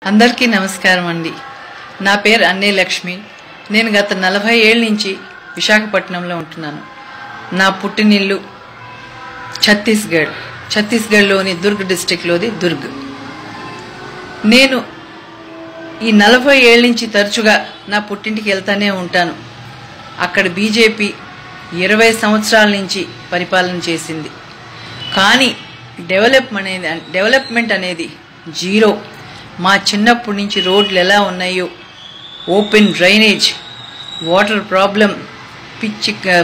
అందరికీ నమస్కారం అండి. నా పేరు అన్నే లక్ష్మి. నేను గత 40 ఏళ్ల నుంచి విశాఖపట్నంలో ఉంటున్నాను. నా పుట్టినిల్లు ఛత్తీస్గఢ్లోని దుర్గ్ డిస్ట్రిక్ట్లోది దుర్గ్. నేను ఈ 40 ఏళ్ల నుంచి తరచుగా నా పుట్టింటికి వెళ్తానే ఉంటాను. అక్కడ బీజేపీ 20 సంవత్సరాల నుంచి పరిపాలన చేసింది. కానీ డెవలప్మెంట్ అనేది జీరో. మా చిన్నప్పటి నుంచి రోడ్లు ఎలా ఉన్నాయో, ఓపెన్ డ్రైనేజ్, వాటర్ ప్రాబ్లం,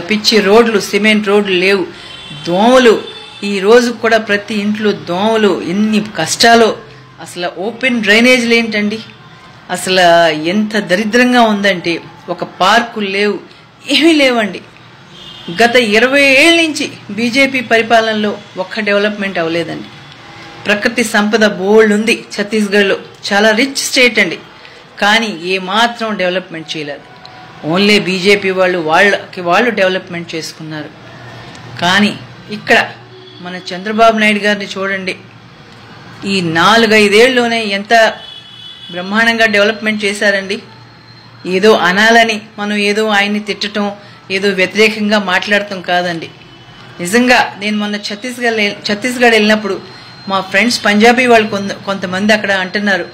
పిచ్చి రోడ్లు, సిమెంట్ రోడ్లు లేవు, దోమలు. ఈ రోజు కూడా ప్రతి ఇంట్లో దోమలు, ఎన్ని కష్టాలు. అసలు ఓపెన్ డ్రైనేజ్లు ఏంటండి, అసలు ఎంత దరిద్రంగా ఉందంటే ఒక పార్కులు లేవు, ఏమీ లేవండి. గత 20 ఏళ్ల నుంచి బీజేపీ పరిపాలనలో ఒక్క డెవలప్మెంట్ అవ్వలేదండి. ప్రకృతి సంపద బోల్డ్ ఉంది ఛత్తీస్గఢ్లో, చాలా రిచ్ స్టేట్ అండి. కానీ ఏమాత్రం డెవలప్మెంట్ చేయలేదు. ఓన్లీ బీజేపీ వాళ్ళు డెవలప్మెంట్ చేసుకున్నారు. కానీ ఇక్కడ మన చంద్రబాబు నాయుడు గారిని చూడండి, ఈ 4-5 ఏళ్లలోనే ఎంత బ్రహ్మాండంగా డెవలప్మెంట్ చేశారండి. ఏదో అనాలని మనం ఏదో ఆయన్ని తిట్టడం, ఏదో వ్యతిరేకంగా మాట్లాడటం కాదండి. నిజంగా నేను మొన్న ఛత్తీస్గఢ్ వెళ్ళినప్పుడు మా ఫ్రెండ్స్ పంజాబీ వాళ్ళు కొంతమంది అక్కడ అంటున్నారు,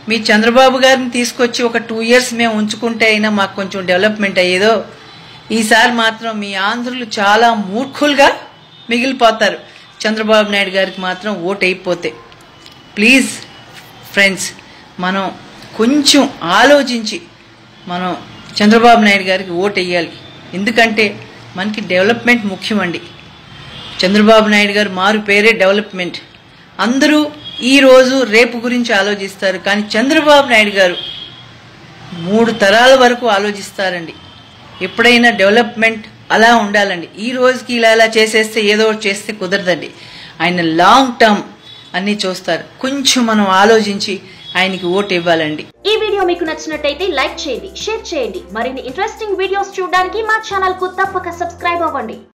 మీ చంద్రబాబు గారిని తీసుకొచ్చి ఒక 2 years మేము ఉంచుకుంటే అయినా మాకు కొంచెం డెవలప్మెంట్ అయ్యేదో. ఈసారి మాత్రం మీ ఆంధ్రులు చాలా మూర్ఖులుగా మిగిలిపోతారు చంద్రబాబు నాయుడు గారికి మాత్రం ఓటు అయిపోతే. ప్లీజ్ ఫ్రెండ్స్, మనం కొంచెం ఆలోచించి మనం చంద్రబాబు నాయుడు గారికి ఓటు వేయాలి. ఎందుకంటే మనకి డెవలప్మెంట్ ముఖ్యమండి. చంద్రబాబు నాయుడు గారు మారు పేరే డెవలప్మెంట్. అందరూ ఈ రోజు రేపు గురించి ఆలోచిస్తారు, కానీ చంద్రబాబు నాయుడు గారు 3 తరాల వరకు ఆలోచిస్తారండి. ఎప్పుడైనా డెవలప్మెంట్ అలా ఉండాలండి. ఈ రోజుకి ఇలా చేసేస్తే ఏదో చేస్తే కుదరదండి. ఆయన లాంగ్ టర్మ్ అన్ని చూస్తారు. కొంచెం మనం ఆలోచించి ఆయనకి ఓటు ఇవ్వాలండి. ఈ వీడియో మీకు నచ్చినట్టయితే లైక్ చేయండి, షేర్ చేయండి. మరిన్ని ఇంట్రెస్టింగ్ వీడియోస్ చూడడానికి మా ఛానల్ కు తప్పక సబ్స్క్రైబ్ అవ్వండి.